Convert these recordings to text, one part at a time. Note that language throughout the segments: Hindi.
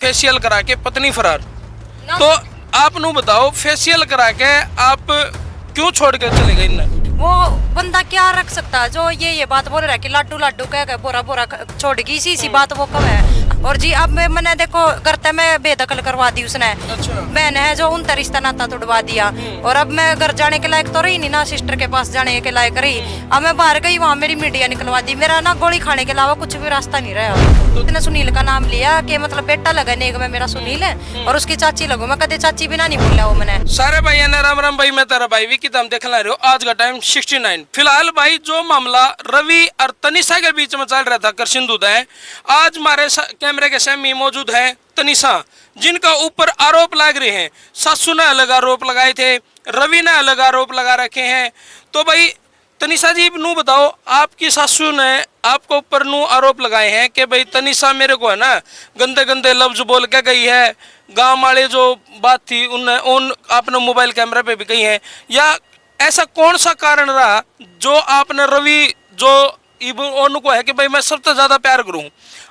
फेशियल करा के पत्नी फरार। तो आप नु बताओ, फेशियल करा के आप क्यों छोड़ के चले गए इन्हें? वो बंदा क्या रख सकता है जो ये बात बोल रहा है कि लाडू लाडू कह बोरा बोरा छोड़ गई, इसी बात वो कब है। और जी अब मैंने देखो करते मैं बेदखल करवा दी उसने। अच्छा। बहन है जो उनका रिश्ता नाता तोड़वा दिया। और अब मैं घर जाने के लायक तो रही नहीं ना, सिस्टर के पास जाने के लायक रही। अब मैं बाहर गई, वहाँ मेरी मीडिया निकलवा दी। मेरा ना गोली खाने के अलावा कुछ भी रास्ता नहीं रहा। उसने सुनील का नाम लिया कि मतलब बेटा लगा नेक में मेरा सुनील है और उसकी चाची लगू। मैं कदे चाची बिना नहीं बोला वो मैंने। सारे भाई ने राम राम भाई, मैं तेरा भाई विकी, तुम देख रहे हो आज का टाइम 69। फिलहाल भाई जो मामला रवि और तनिषा के बीच में चल रहा था करसिंधु है, आज हमारे कैमरे के सामने मौजूद है तनिषा, जिनका ऊपर आरोप लग रहे हैं। सासू ने अलग आरोप लगाए थे, रवि ने अलग आरोप लगा रखे हैं। तो भाई तनिषा जी नू बताओ, आपकी सासू ने आपको ऊपर नू आरोप लगाए हैं कि भाई तनिषा मेरे को है ना गंदे गंदे लफ्ज बोल के गई है। गांव वाले जो बात थी उन आपने मोबाइल कैमरे पे भी कही है, या ऐसा कौन सा कारण रहा जो आपने रवि जो उनको है कि भाई मैं सबसे ज्यादा प्यार करूं।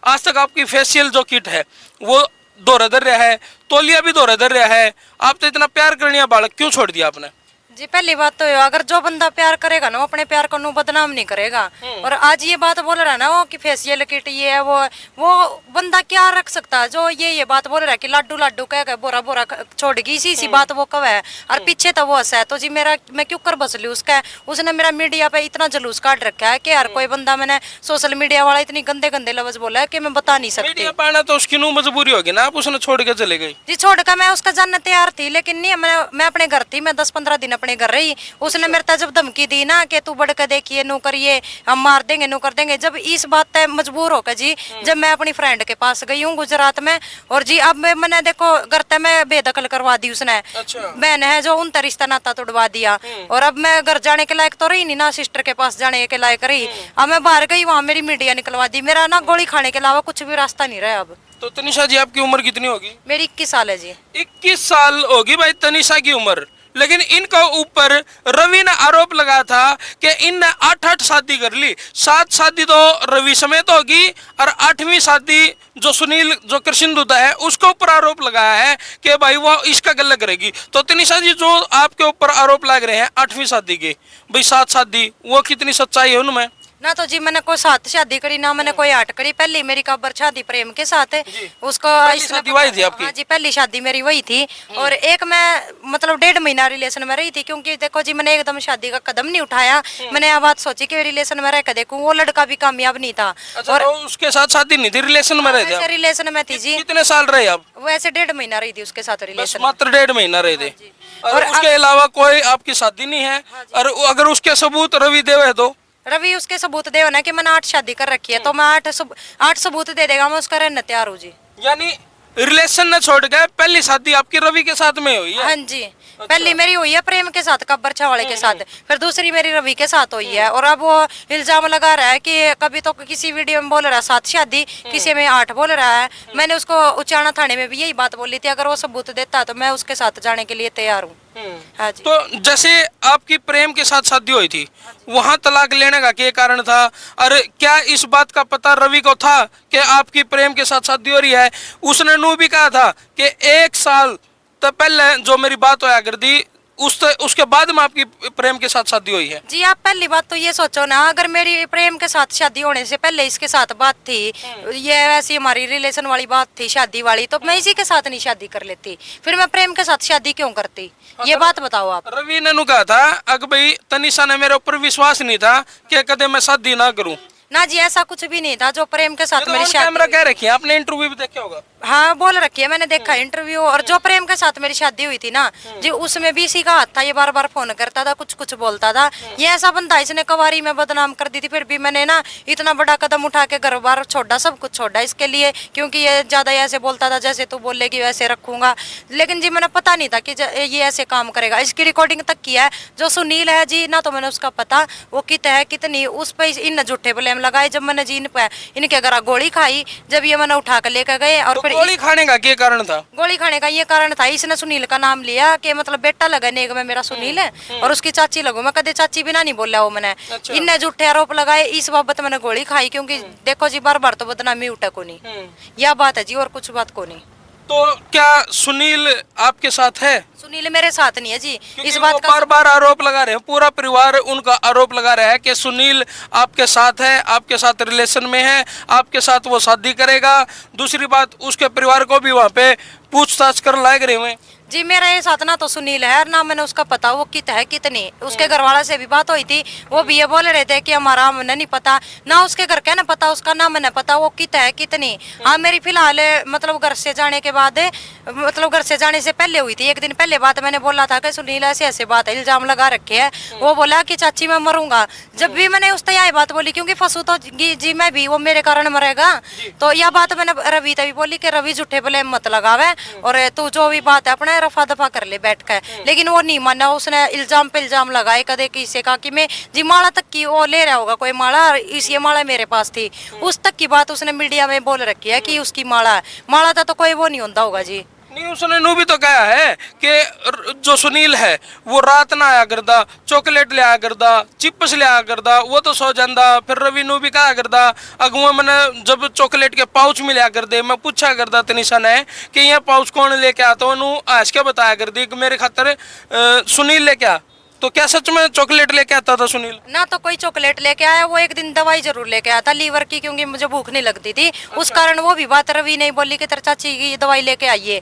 आज तक आपकी फेशियल जो किट है वो दौरा दर रहा है, तौलिया भी दौरा दर रहा है, आप तो इतना प्यार करने बालक क्यों छोड़ दिया आपने? जी पहली बात तो अगर जो बंदा प्यार करेगा ना वो अपने प्यार को नु बदनाम नहीं करेगा। और आज ये बात बोल रहा है ना वो कि फेशियल किट ये है वो बंदा क्या रख सकता है जो ये बात बोल रहा है कि लाडू लाडू कह बोरा बोरा छोड़ गई, इसी बात वो कब है। और पीछे तो वो हंसा है। तो जी मैं क्यों कर बस ली उसका। उसने मेरा मीडिया पे इतना जलूस काट रखा है कि हर कोई बंदा, मैंने सोशल मीडिया वाला इतनी गंदे गंदे लफ्ज बोला है कि मैं बता नहीं सकती। मीडिया पाना तो उसकी नू मजबूरी होगी ना, आप उसने छोड़ के चले गई। जी छोड़ कर मैं उसका जानने तैयार थी, लेकिन नहीं मैं अपने घर थी। मैं 10-15 दिन अपने घर रही। उसने मेरे तक जब धमकी दी ना कि तू बढ़ के देखिए नू करिए, हम मार देंगे नू कर देंगे, जब इस बात पे मजबूर होकर जी जब मैं अपनी फ्रेंड के पास गई हूँ गुजरात में। और जी अब मैंने देखो घर तक मैं बेदखल करवा दी उसने। अच्छा। बहन है जो उनका रिश्ता नाता तोड़वा दिया। और अब मैं घर जाने के लायक तो रही नहीं ना, सिस्टर के पास जाने के लायक रही। अब मैं बाहर गई, वहाँ मेरी मीडिया निकलवा दी। मेरा ना गोली खाने के अलावा कुछ भी रास्ता नहीं रहा अब। तो तनिषा जी आपकी उम्र कितनी होगी? मेरी 21 साल है जी। 21 साल होगी भाई तनिषा की उम्र। लेकिन इनका ऊपर रवि ने आरोप लगाया था कि इनने 8 शादी कर ली। 7 शादी तो रवि समेत होगी और 8वीं शादी जो सुनील जो करसिंधु है उसके ऊपर आरोप लगाया है कि भाई वो इसका गला करेगी। तो तनिषा जी जो आपके ऊपर आरोप लग रहे हैं 8वीं शादी के, भाई 7 शादी, वो कितनी सच्चाई है उनमें? ना तो जी मैंने कोई 7 शादी करी ना मैंने कोई 8 करी। पहली मेरी कब्र शादी प्रेम के साथ है उसको। शादी वही थी आपकी? हाँ जी पहली शादी मेरी वही थी। और एक मैं मतलब 1.5 महीना रिलेशन में रही थी, क्योंकि देखो जी मैंने एकदम शादी का कदम नहीं उठाया। मैंने यह बात सोची कि रिलेशन में रह कर देखूं, वो लड़का भी कामयाब नहीं था। अच्छा, और उसके साथ शादी नहीं थी, रिलेशन में रहे थे? रिलेशन में थी जी। कितने साल रहे आप? वैसे 1.5 महीना रही थी उसके साथ रिलेशन। मात्र 1.5 महीना रहे थे। और उसके अलावा कोई आपकी शादी नहीं है? और अगर उसके सबूत रवि देव है तो? रवि उसके सबूत दे ना कि मैंने 8 शादी कर रखी है, तो मैं 8 सबूत दे देगा, मैं उसका रहने तैयार हूँ जी। यानी रिलेशन न छोड़ गए, पहली शादी आपकी रवि के साथ में हुई है? हाँ जी। अच्छा। पहली मेरी हुई है प्रेम के साथ, कब्बर छावाड़े के साथ। फिर दूसरी मेरी रवि के साथ हुई है। और अब वो इल्जाम लगा रहा है कि कभी तो किसी वीडियो में बोल रहा है 7 शादी, किसी में 8 बोल रहा है। मैंने उसको उचाना थाने में भी यही बात बोली थी, अगर वो सबूत देता तो मैं उसके साथ जाने के लिए तैयार हूँ। हाँ जी। तो जैसे आपकी प्रेम के साथ शादी हुई थी, वहाँ तलाक लेने का क्या कारण था? और क्या इस बात का पता रवि को था कि आपकी प्रेम के साथ शादी हो रही है? उसने नू भी कहा था कि 1 साल तो पहले जो मेरी बात होया कर दी उसके बाद में आपकी प्रेम के साथ शादी हुई है। जी आप पहली बात तो ये सोचो ना, अगर मेरी प्रेम के साथ शादी होने से पहले इसके साथ बात थी, ये ऐसी हमारी रिलेशन वाली बात थी शादी वाली, तो मैं इसी के साथ नहीं शादी कर लेती। फिर मैं प्रेम के साथ शादी क्यों करती, ये बात बताओ आप। रवि ने कहा था अगर भाई तनिषा ने मेरे ऊपर विश्वास नहीं था कि कदे मैं शादी ना करूं। ना जी ऐसा कुछ भी नहीं था। जो प्रेम के साथ मेरी शादी, कैमरा कह रखी है आपने, इंटरव्यू भी देखा होगा। हाँ बोल रखी है, मैंने देखा इंटरव्यू। और जो प्रेम के साथ मेरी शादी हुई थी ना जी, उसमें भी इसी का हाथ था। ये बार बार फोन करता था, कुछ कुछ बोलता था। ये ऐसा बंदा इसने कवारी में बदनाम कर दी थी। फिर भी मैंने ना इतना बड़ा कदम उठा के घर बार छोड़ा, सब कुछ छोड़ा इसके लिए, क्योंकि ये ज्यादा ऐसे बोलता था जैसे तू बोलेगी वैसे रखूंगा। लेकिन जी मैंने पता नहीं था कि ये ऐसे काम करेगा। इसकी रिकॉर्डिंग तक किया है। जो सुनील है जी ना, तो मैंने उसका पता वो कित है कितनी, उस पर इन झूठे ब्लेम लगाए। जब मैंने जी इनके घर गोली खाई, जब ये मैंने उठा कर लेकर गए। और फिर गोली खाने का क्या कारण था? गोली खाने का ये कारण था, इसने सुनील का नाम लिया कि मतलब बेटा लगा नेक में मेरा सुनील है और उसकी चाची लगू। मैं कदे चाची बिना नहीं बोला वो मैंने। अच्छा। इनने झूठे आरोप लगाए, इस बाबत मैंने गोली खाई। क्योंकि देखो जी बार बार तो बदनामी उठा को नहीं, यह बात है जी, और कुछ बात को नहीं। तो क्या सुनील आपके साथ है? सुनील मेरे साथ नहीं है जी। क्योंकि इस वो बात का बार बार आरोप लगा रहे हैं, पूरा परिवार उनका आरोप लगा रहा है कि सुनील आपके साथ है, आपके साथ रिलेशन में है, आपके साथ वो शादी करेगा। दूसरी बात, उसके परिवार को भी वहाँ पे पूछताछ कर लाए गए हुए। जी मेरा ये साथ ना तो सुनील है, ना मैंने उसका पता वो कित है कितनी। उसके घर वाला से भी बात हुई थी, वो भी ये बोल रहे थे कि हमारा हमने नहीं पता, ना उसके घर का ना पता, उसका ना मैंने पता वो कित है कितनी। हाँ मेरी फिलहाल मतलब घर से जाने के बाद, मतलब घर से जाने से पहले हुई थी, एक दिन पहले बात मैंने बोला था कि सुनील ऐसे ऐसे बात है, इल्जाम लगा रखे है। वो बोला कि चाची मैं मरूंगा। जब भी मैंने उससे यही बात बोली, क्योंकि फंसू तो जी मैं भी, वो मेरे कारण मरेगा, तो यह बात मैंने रवि तभी बोली कि रवि झूठे बोले मत लगावे, और तू जो भी बात है अपने रफा दफा कर ले बैठ कर। लेकिन वो नहीं माना, उसने इल्जाम पे इल्जाम लगाए। कदे किसी का कि मैं जी माला तक की वो ले रहा होगा कोई माला, इस ये माला मेरे पास थी, उस तक की बात उसने मीडिया में बोल रखी है कि उसकी माला है। माला था तो कोई वो नहीं होता होगा जी। नहीं, उसने नू भी तो कहा है कि जो सुनील है वो रात ना आया करदा, चॉकलेट ले आया करदा, चिप्स ले आया करदा, वो तो सो जांदा। फिर रवि नू भी कहा करदा, अगुआ मैंने जब चॉकलेट के पाउच मिला कर दे, मैं पूछा करदा तनिषा ने कि ये पाउच कौन लेके आता, उन्होंने आज क्या बताया कर दी कि मेरे खातर सुनील लेके आ। तो क्या सच में चॉकलेट लेके आता था सुनील? ना तो कोई चॉकलेट लेके आया, वो एक दिन दवाई जरूर लेके आया था लीवर की, क्योंकि मुझे भूख नहीं लगती थी। उस कारण वो भी बात रवि नहीं बोली कि तेरे चाची की दवाई लेके आइए,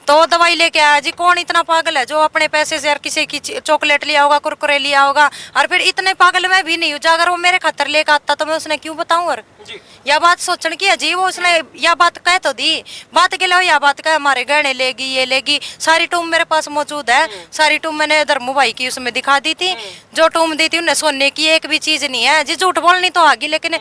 तो दवाई लेके आया जी। कौन इतना पागल है जो अपने पैसे से हर किसी की चॉकलेट लिया होगा, कुरकुरे लिया होगा? और फिर इतने पागल मैं भी नहीं हूँ, अगर वो मेरे खातर लेके आता तो मैं उसने क्यों बताऊं? और यह बात सोचने की है जी। वो उसने यह बात कह तो दी, बात के लिए यह बात कह हमारे गहने लेगी, ये लेगी। सारी टूम मेरे पास मौजूद है, सारी टूम मैंने धर्मू भाई की उसमें दिखा दी थी। जो टूम दी थी उन्हें सोने की एक भी चीज नहीं है जी। झूठ बोलनी तो आगे, लेकिन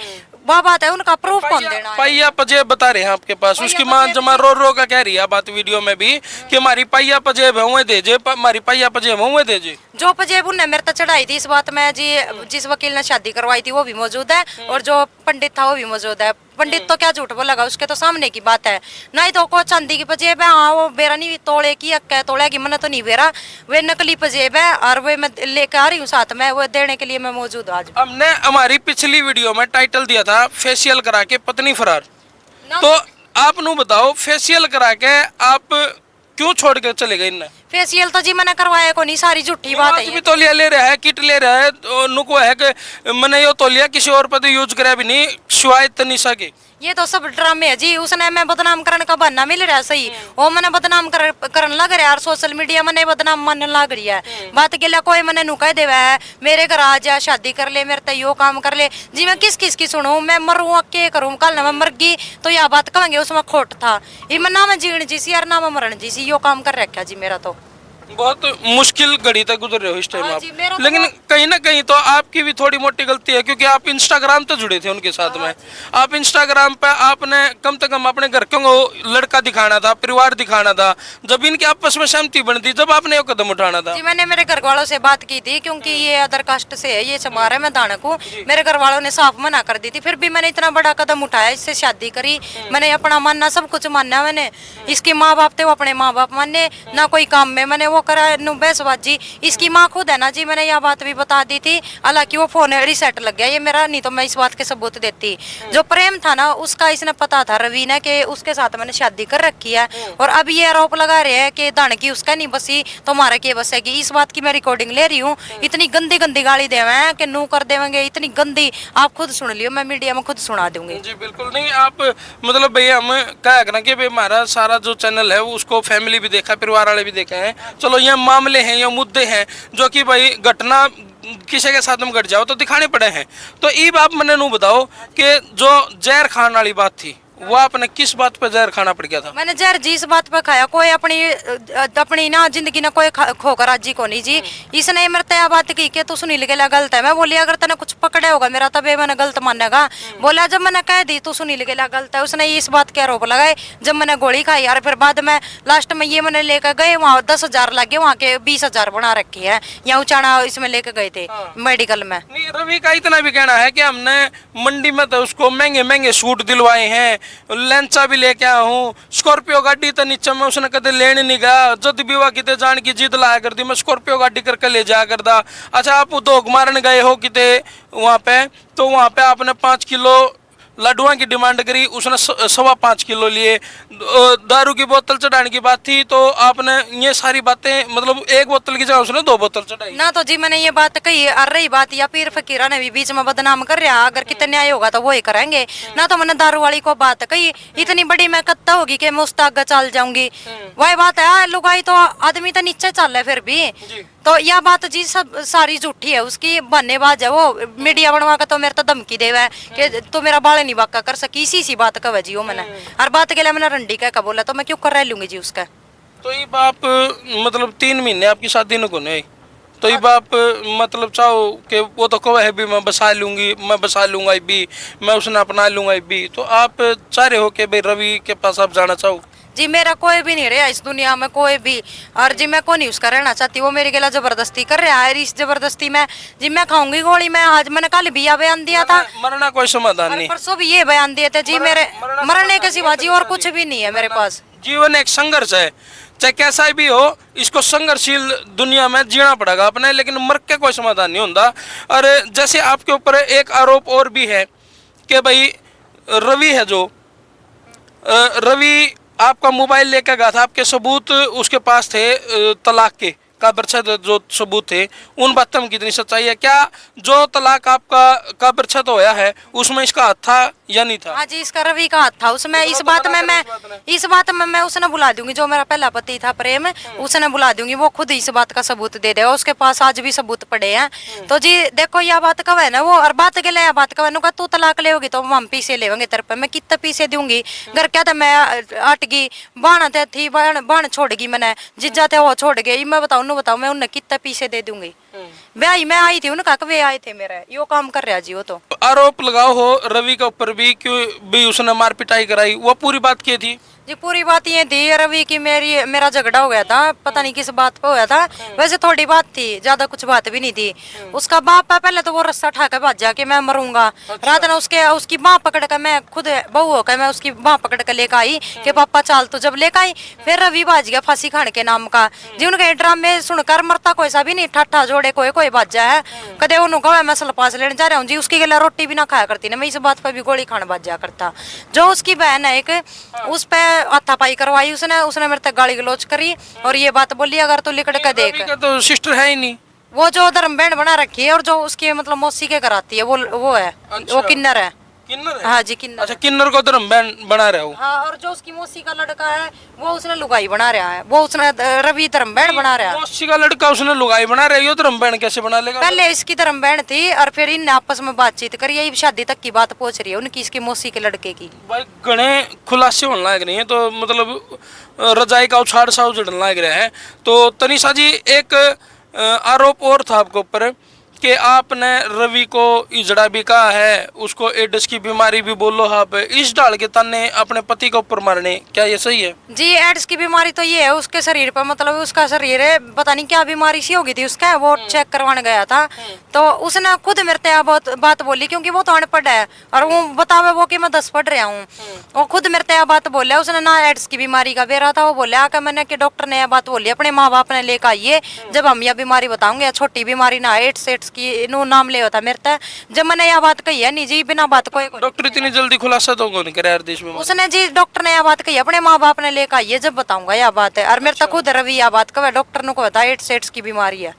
वह बात है, उनका प्रूफ कौन देना है? पाइया पजेब बता रहे हैं आपके पास, उसकी मां जमा रो रो का कह रही है बात वीडियो में भी कि हमारी पाइया पजेब है वो दे जे, हमारी पाइया पजेब है वो दे जे। जो पजेब उन्हें मेरे तक चढ़ाई थी, इस बात में जी जिस वकील ने शादी करवाई थी वो भी मौजूद है, और जो पंडित था वो भी मौजूद है। पंडित तो क्या झूठ बोलेगा, उसके तो सामने की बात है। नहीं तो को चांदी की पजेब है, हाँ वो बेरा नहीं तोड़े की अक्का तोड़ेगी, मैंने तो नहीं बेरा, वे नकली पजेब है, और वे मैं लेकर आ रही हूँ साथ में, वो देने के लिए मैं मौजूद हूँ आज। हमने हमारी पिछली वीडियो में टाइटल दिया था फेशियल करा के पत्नी फरार। तो आप नु बताओ, फेशियल करा के आप क्यों छोड़ के चले गए इनने? फेशियल तो जी मैंने करवाया को नहीं, सारी झूठी बात है। भी तौलिया ले रहा है, किट ले रहा है, तो नुको है कि मैंने ये तौलिया किसी और पर तो यूज करा भी नहीं सिवाय तनिषा के। ये तो सब ड्रामे है जी। उसने मैं बदनाम करने का बहाना मिल रहा है, सही वो मैंने बदनाम करने लग रहा है, और सोशल मीडिया मैंने बदनाम मानने लग रही है। बात के लिए कोई मैंने नुका देवा है मेरे घर आ जा, शादी कर ले, मेरे यो काम कर ले जी। मैं किस किस की सुनूं? मैं मरूँ के करूँ? कल ना मैं मर गई तो यह बात कहेंगे उसमें खोट था। ये मैं ना मैं जीण जी सी और ना मैं मरण जी सी, यो काम कर रखा जी मेरा। तो बहुत मुश्किल घड़ी तक गुजर रहे हो इस टाइम हाँ आप, जी, मेरा तो लेकिन कहीं ना कहीं तो आपकी भी थोड़ी मोटी गलती है, क्योंकि आप इंस्टाग्राम तो जुड़े थे उनके साथ में। आप इंस्टाग्राम पे आपने कम से कम अपने घर को लड़का दिखाना था, परिवार दिखाना था, जब इनकी आपस में सहमति बनती जब आपने वो कदम उठाना था। जी मैंने मेरे घर वालों से बात की थी, क्योंकि ये अदर कास्ट से है, ये समार है, मैं दानक हूँ। मेरे घर वालों ने साफ मना कर दी थी, फिर भी मैंने इतना बड़ा कदम उठाया, इससे शादी करी। मैंने अपना मानना सब कुछ मानना, मैंने इसके माँ बाप थे वो अपने माँ बाप माने, ना कोई काम में मैंने वो करा जी। इसकी माँ खुद है ना जी, मैंने यह बात भी बता दी थी। हालांकि वो फोन रिसेट लग गया ये मेरा, नहीं तो मैं इस बात के सबूत देती। जो प्रेम था ना उसका इसने पता था रवि ने कि उसके साथ मैंने शादी कर रखी है, और अब ये आरोप लगा रहे हैं कि दान की उसका नहीं बसी तो हमारा के बसेगी। इस बात की मैं रिकॉर्डिंग ले रही हूँ। इतनी गंदी गंदी गाली देवे हैं कि नू कर देवेंगे, इतनी गंदी। आप खुद सुन लियो, मैं मीडिया में खुद सुना दूंगी। जी बिल्कुल नहीं, आप मतलब भैया हम क्या करना कि हमारा सारा जो चैनल है वो उसको फैमिली भी देखा, परिवार वाले भी देखे हैं। चलो ये मामले हैं या मुद्दे हैं जो कि भाई घटना किसी के साथ में घट जाओ तो दिखाने पड़े हैं। तो ईब आप मैंने नू बताओ कि जो जहर खाने वाली बात थी वो आपने किस बात पे जहर खाना पड़ गया था? मैंने जहर जी इस बात पे खाया, कोई अपनी ना जिंदगी ना कोई खोकर राजी को नहीं जी। इसने मेरे तय बात की कि तू सुनील के लिए गलत है। मैं बोली अगर तने कुछ पकड़े होगा मेरा तब मैंने गलत मानेगा। बोला जब मैंने कह दी तू सुनील के लिए गलत है, उसने इस बात के आरोप लगाए। जब मैंने गोली खाई यार, फिर बाद में लास्ट में ये मैंने लेकर गए वहाँ 10,000 लगे, वहाँ के 20,000 बना रखे है, यहाँ उचाना इसमें लेके गए थे मेडिकल में। रवि का इतना भी कहना है कि हमने मंडी में तो उसको महंगे महंगे सूट दिलवाए हैं, लेंचा भी लेके आया हूँ, स्कॉर्पियो गाड़ी तो नीचे में उसने कदे लेने नहीं गया, जद भी वह किते जान की जिद लाया करती मैं स्कॉर्पियो गाड़ी करके ले जाया करता। अच्छा आप उद्योग मारन गए हो किते वहाँ पे, तो वहाँ पे आपने 5 किलो लड्डुआ की डिमांड करी, उसने 5.25 किलो लिए। दारू की बोतल चढ़ाने की बात थी तो आपने ये सारी बातें मतलब एक बोतल की जगह उसने 2 बोतल चढ़ाई। ना तो जी मैंने ये बात कही, और रही बात या पीर फकीरा ने भी बीच में बदनाम कर रहा, अगर कितना न्याय होगा तो वो ही करेंगे। ना तो मैंने दारू वाली को बात कही, इतनी बड़ी मैं कत्ता होगी कि मैं उस तक आगे चल जाऊंगी, वही बात है। लुगाई तो आदमी तो नीचे चल रहा फिर भी, तो यह बात जी सब सारी झूठी है, उसकी बहानेबाज है वो। मीडिया बनवा के तो मेरे तो धमकी देवा है कि तो मेरा बाल नहीं बाका कर सकी, इसी बात का जी वो मैंने हर बात के लिए मैंने रंडी का बोला, तो मैं क्यों कर रह लूंगी जी उसका। तो ये बाप मतलब 3 महीने आपकी शादी न को नहीं, तो ये बाप मतलब चाहो कि वो तो कहो है भी मैं बसा लूंगी, मैं बसा लूंगा भी, मैं उसने अपना लूंगा भी, तो आप चाह रहे हो कि भाई रवि के पास आप जाना चाहो? जी मेरा कोई भी नहीं रहा इस दुनिया में, कोई भी, और जी मैं को नहीं उसका रहना चाहती, वो मेरे गला जबरदस्ती कर रहा है। इस जबरदस्ती में जी मैं खाऊंगी गोली। मैं आज मैंने कल भी बयान दिया था, मरना कोई समाधान नहीं, परसों भी ये बयान दिए थे जी, मेरे मरने के सिवा जी और कुछ भी नहीं है मेरे पास। जीवन एक संघर्ष है, चाहे कैसा भी हो, इसको संघर्षशील दुनिया में जीना पड़ेगा अपने, लेकिन मर के कोई समाधान नहीं होता। और जैसे आपके ऊपर एक आरोप और भी है कि भाई रवि है जो रवि आपका मोबाइल लेकर गया था, आपके सबूत उसके पास थे, तलाक के काबिरछत जो सबूत थे, उन बातों में कितनी सच्चाई है? क्या जो तलाक आपका काबिरछत होया है उसमें इसका हाथ था या नहीं था? हाँ जी इसका रवि का हाथ था उसमें। इस बात में मैं उसने बुला दूंगी, जो मेरा पहला पति था प्रेम, उसने बुला दूंगी, वो खुद इस बात का सबूत दे देगा, उसके पास आज भी सबूत पड़े हैं। तो जी देखो यह बात कब है ना वो, और बात के लिए बात कब है, तू तलाक ले होगी तो हम पीछे लेंगे तेरे पे, मैं कितना पीछे दूंगी, घर क्या था मैं अटगी, बाण थी, बाण छोड़ गई मैंने, जिज्जा थे वो छोड़ गई, मैं बताऊँ मैं उन्हें कितना पीछे दे दूंगी। ब्याह मैं आई थी उनका, वे आए थे मेरे, यो काम कर रहा जी वो। तो आरोप लगाओ हो रवि के ऊपर भी, क्यों भी उसने मार पिटाई कराई, वो पूरी बात की थी जी? पूरी बात ये थी रवि की मेरा झगड़ा हो गया था, पता नहीं किस बात पे होया था, वैसे थोड़ी बात थी, ज्यादा कुछ बात भी नहीं थी। उसका बाप है पहले तो वो रस्सा उठा के भाजा कि मैं मरूंगा। रात ने उसकी बाँ पकड़ कर, मैं खुद बहू होकर मैं उसकी बाँ पकड़ कर लेकर आई कि पापा चाल, तो जब लेकर आई फिर रवि भाज गया फांसी खाने के नाम का जी। उनके ड्रामे सुनकर मरता कोई सा भी नहीं, ठाठा जोड़े कोई भाजा है, कदे उन्होंने मैं सलपास लेने जा रहा हूँ जी, उसकी गला रोटी भी ना खाया करती ना, मैं इस बात पर भी गोली खाने भाजा करता। जो उसकी बहन है एक, उस पर हाथापाई करवाई उसने मेरे तक गाली गलोच करी और ये बात बोली अगर तू लिकड़ के देख। तो सिस्टर है ही नहीं वो, जो धर्म बहन बना रखी है और जो उसकी मतलब मौसी के कराती है वो है। अच्छा। वो किन्नर है। किन्नर है? हाँ जी किन्नर। अच्छा किन्नर को धर्म बहन बना रहा हूँ। हाँ, और जो उसकी मौसी का लड़का है वो उसने लुगाई बना रहा है, वो उसने रवि धर्म बहन बना रहा है। मौसी का लड़का उसने लुगाई बना रहा है, ये धर्म बहन कैसे बना लेगा? पहले इसकी धर्म बहन थी और फिर इन आपस में बातचीत करी, यही शादी तक की बात पहुंच रही है उनकी, इसकी मौसी के लड़के की। भाई घने खुलासे होने लग रहे हैं, तो मतलब रजाई का उछाड़ सा उजड़ने लग रहा है। तो तनिषा जी एक आरोप और था आपके ऊपर कि आपने रवि को इजड़ा भी कहा है, उसको एड्स की बीमारी भी बोलो आप, इस डाल के तन्ने अपने पति के ऊपर मारने, क्या ये सही है? जी एड्स की बीमारी तो ये है उसके शरीर पर, मतलब उसका शरीर है पता नहीं क्या बीमारी सी होगी थी उसका, वो चेक करवाने गया था तो उसने खुद मेरे से बहुत बात बोली, क्योंकि वो तो अनपढ़ है और वो बतावे वो कि मैं 10 पढ़ रहा हूँ, वो खुद मेरे से बात बोला, उसने ना एड्स की बीमारी का बेरा था, वो बोला कि मैंने कि डॉक्टर ने यह बात बोली अपने माँ बाप ने लेकर आइए, जब हम यह बीमारी बताऊंगे, छोटी बीमारी ना एड्स की नो नाम ले होता मेरे तक, जब मैंने यह बात कही है नहीं जी, बिना बात कोई डॉक्टर इतनी जल्दी खुलासा तो नहीं करे यार देश में। उसने जी डॉक्टर ने यह बात कही अपने माँ बाप ने लेकर आइए जब बताऊंगा यह बात है, और मेरे तक खुद रवि यह बात कहे डॉक्टर ने को बता एड्स की बीमारी है।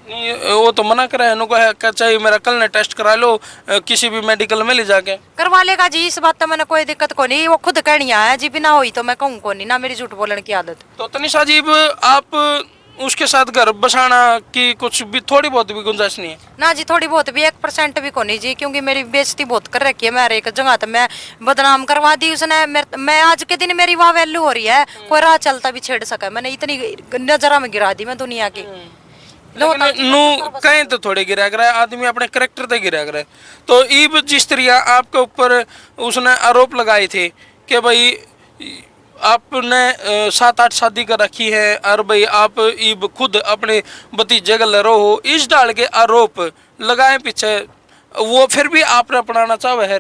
नहीं वो तो मना करा है, नुको है क्या चाहिए मेरा कल ने टेस्ट करा लो किसी भी मेडिकल में ले जाके करवा लेगा जी, इस बात तो मैंने कोई दिक्कत को नहीं, वो खुद कहनी है जी, बिना हुई तो मैं कहूँ को नहीं, ना मेरी झूठ बोलने की आदत। तो तनिषा जी आप उसके साथ घर बसाना की कुछ भी थोड़ी बहुत भी गुंजाइश नहीं है? ना जी थोड़ी बहुत भी 1% भी को नहीं जी, क्योंकि मेरी बेइज्जती बहुत कर रखी है, मैं एक जगह तो मैं बदनाम करवा दी उसने, मैं आज के दिन मेरी वाह वैल्यू हो रही है, कोई राह चलता भी छेड़ सका, मैंने इतनी नजरा में गिरा दी मैं दुनिया की। कहीं तो थोड़े गिरा कर आदमी अपने करेक्टर पे गिरा कर। तो ईब जिस तरह आपके ऊपर उसने आरोप लगाए थे कि भाई आपने 7-8 शादी कर रखी है और भाई आप ईब खुद अपने भतीजे का लरो हो, इस डाल के आरोप लगाए पीछे, वो फिर भी आपने अपनाना चाहे है?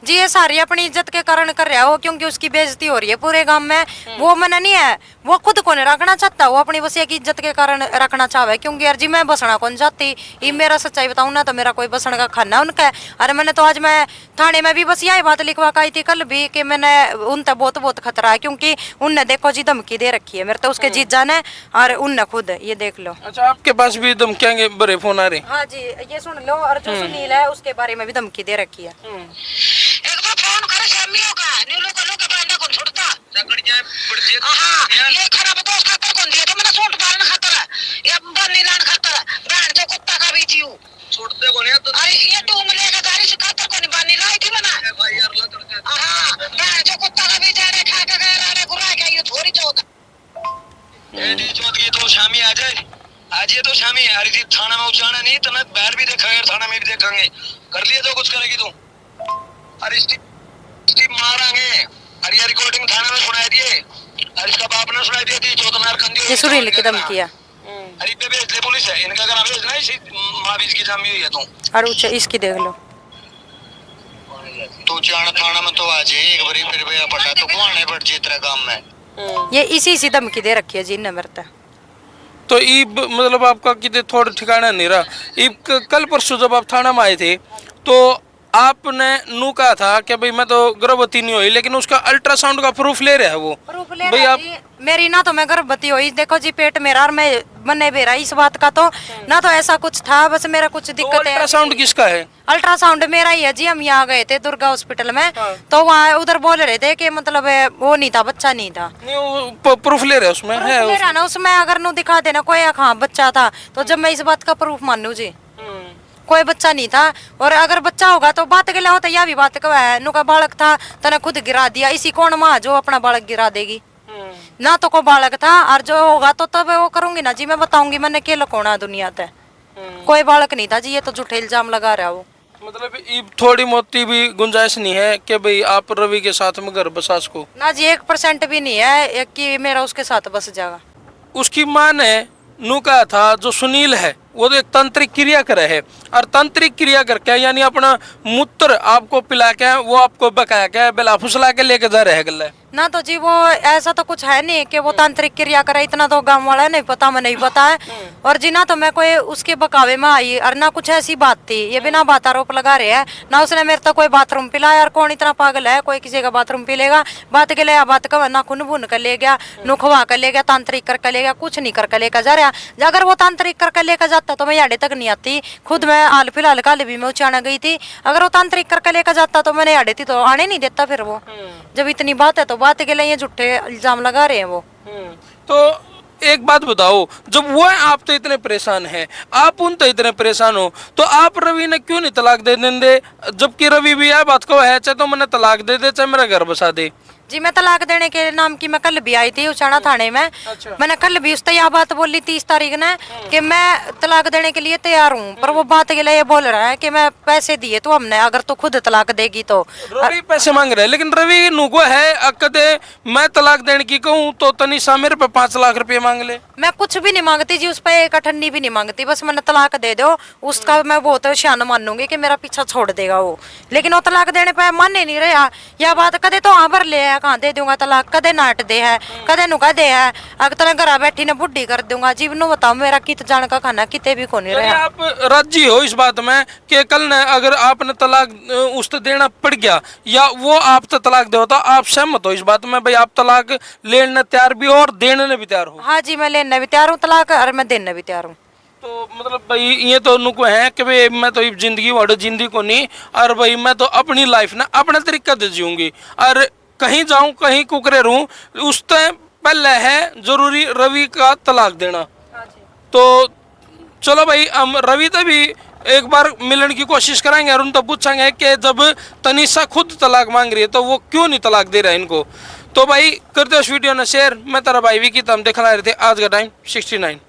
जी ये सारी अपनी इज्जत के कारण कर रहा हो, क्योंकि उसकी बेइज्जती हो रही है पूरे गांव में। वो मना नहीं है, वो खुद को नहीं रखना चाहता, वो अपनी बसिया की इज्जत के कारण रखना चाहे। क्योंकि यार जी मैं बसना कौन चाहती, ये मेरा सच्चाई बताऊं ना तो मेरा कोई बसने का खाना उनका है। अरे मैंने तो आज मैं थाने में भी बस यही बात लिखवा के आई थी कल भी कि मैंने उनसे बहुत बहुत खतरा है, क्योंकि उनने देखो जी धमकी दे रखी है मेरे तो उसके जीजा ने और उनने खुद, ये देख लो। अच्छा, आपके पास भी धमकियां के बड़े फोन आ रहे? हाँ जी ये सुन लो, और जो सुनील है उसके बारे में भी धमकी दे रखी है। एक बार फोन करे शामियों का नीलो का लोग बंदा कौन छोड़ता सकड़ जाए पड़ जे। हां ये खराब दोस्त खातर कौन दिया तो मैंने सूट पालन खातर या बन्नी लान खातर ब्रांड जो कुत्ता का भी जीव छोड़ते कौन है तो। अरे ये तू मिले का गाड़ी से खातर कौन बन्नी लाई थी मैंने भाई यार ला कर। हां ब्रांड जो कुत्ता का भी जाने खा के गया रे गुरा के ये थोड़ी चौथ ये दी चौथ की तो शामी आ जाए। आज ये तो शामी आ रही थी थाना में उचाना नहीं तो मैं बाहर भी देखेंगे थाना में भी देखेंगे कर लिए तो कुछ करेगी तू। अरे स्टीव मारांगे। अरे ये रिकॉर्डिंग थाने में सुनाई दिए और इसका बाप ने सुनाई दी थी जो तुम्हारे कंदी ये सुनील की धमकी है। अरे पे भेज ले पुलिस है इनका अगर भेज ना इसी माविज की जामी हुई है तू। और ऊंचे इसकी देख लो तू जाना थाना में तो आ जाए एक बारी फिर भैया पटा तो कौन है बट जीत रहा काम में। ये इसी धमकी दे रखी है जी ने मेरे। तो ईब मतलब आपका कितने थोड़ा ठिकाना नहीं रहा। ईब कल परसों जब आप थाना में आए थे तो आपने नू कहा था कि भाई मैं तो गर्भवती नहीं हुई, लेकिन उसका अल्ट्रासाउंड का प्रूफ ले रहा है वो। प्रूफ ले रहा है मेरी ना तो मैं गर्भवती हुई, देखो जी पेट मेरा और मैं बने बेरा इस बात का तो ना तो ऐसा कुछ था, बस मेरा कुछ दिक्कत है। अल्ट्रासाउंड किसका है? अल्ट्रासाउंड मेरा ही है जी। हम यहाँ गए थे दुर्गा हॉस्पिटल में तो वहाँ उधर बोल रहे थे कि मतलब वो नहीं था, बच्चा नहीं था। नहीं वो प्रूफ ले रहे हैं उसमें है ले रहा ना उसमें अगर नु दिखा देना कोई हाँ बच्चा था तो जब मैं इस बात का प्रूफ मानू जी कोई बच्चा नहीं था। और अगर बच्चा होगा तो बात के लिए होता यह भी बात कब है नु का बालक था तने खुद गिरा दिया। इसी कौन माँ जो अपना बालक गिरा देगी ना, तो कोई बालक था और जो होगा तो तब वो करूंगी ना जी, मैं बताऊंगी मैंने क्या लकोना दुनिया ते कोई बालक नहीं था जी। ये तो झूठे इल्जाम लगा रहा वो। मतलब ये थोड़ी मोटी भी गुंजाइश नहीं है कि भाई आप रवि के साथ में घर बसा सको? ना जी 1% भी नहीं है कि मेरा उसके साथ बस जाएगा। उसकी माँ ने नू कहा था जो सुनील है वो तो एक तांत्रिक क्रिया करे है, और तांत्रिक क्रिया करके यानी अपना मूत्र आपको पिला के वो आपको बका के बेला फुसला के लेके जा रहे गले ना। तो जी वो ऐसा तो कुछ है नहीं कि वो तांत्रिक क्रिया करे, इतना तो गांव वाला नहीं पता, मैं नहीं पता है। और जी ना तो मैं कोई उसके बकावे में आई और ना कुछ ऐसी बात थी, ये बिना बात आरोप लगा रहे हैं ना। उसने मेरे तो कोई बाथरूम पिलाया, और कौन इतना पागल है कोई किसी का बाथरूम पी लेगा। बात के लिए बात का ना खुन बुन कर ले गया, नुखवा कर ले गया, तांत्रिक करके ले गया, कुछ नहीं करके लेकर जा रहा। अगर वो तांत्रिक करके लेकर जाता तो मैं याडे तक नहीं आती। खुद मैं हाल फिलहाल काले भी मैं उचाना गई थी, अगर वो तांत्रिक करके लेकर जाता तो मैंने याडे थी तो आने नहीं देता। फिर वो जब इतनी बात है तो बात के लिए ये झूठे इल्जाम लगा रहे हैं वो। तो एक बात बताओ, जब वो आप तो इतने परेशान हैं, आप उन तो इतने परेशान हो, तो आप रवि ने क्यों नहीं तलाक दे देंगे? जबकि रवि भी यह बात को है चाहे तो मैंने तलाक दे दे चाहे मेरा घर बसा दे। जी मैं तलाक देने के नाम की मैं कल भी आई थी उचाना थाने में। अच्छा। मैंने कल भी उससे यह बात बोली 30 तारीख ने कि मैं तलाक देने के लिए तैयार हूँ, पर वो बात के लिए ये बोल रहा है कि मैं पैसे दिए तो हमने, अगर तो खुद तलाक देगी तो। रवि पैसे मांग रहे हैं, लेकिन रवि नुको है अकदे मैं तलाक देने की कहूँ तो तनिषा मेरे पे 5 लाख रुपए मांग ले। मैं कुछ भी नहीं मांगती जी, उस पर एक अठन्नी भी नहीं मांगती, बस मैंने तलाक दे दो उसका मैं बहुत शान मानूंगी कि मेरा पीछा छोड़ देगा वो। लेकिन वो तलाक देने पे माने नहीं रहा। यह बात कदे तो हाँ भर ले कहाँ दे दूंगा तलाक, कदे नाट दे है कदे नुका दे है, अगर तने घर बैठी ने बुढ़ी कर दूंगा। जी नु बताओ मेरा कित जान का खाना किते भी को नहीं रहा। आप राजी हो इस बात में कि कल ने अगर आपने तलाक उससे देना पड़ गया या वो आप तो तलाक दे तो आप सहमत हो इस बात में भाई आप तलाक लेने तैयार भी हो और देने भी तैयार हो? हाँ जी मैं लेने भी तैयार हूँ तलाक और मैं देने भी तैयार हूँ। तो मतलब भाई ये तो नुको है कि भाई मैं तो जिंदगी वाड़ो जिंदगी को नहीं, और भाई मैं तो अपनी लाइफ ना अपने तरीके से जीऊंगी, और कहीं जाऊं कहीं कुकरे रहूं उस टाइम पहले है जरूरी रवि का तलाक देना। तो चलो भाई हम रवि तो भी एक बार मिलने की कोशिश करेंगे और उन तो पूछेंगे कि जब तनिषा खुद तलाक मांग रही है तो वो क्यों नहीं तलाक दे रहा है इनको। तो भाई करते हो इस वीडियो ने शेयर। मैं तेरा भाई विकी, हम देखना रहे थे आज का टाइम 69।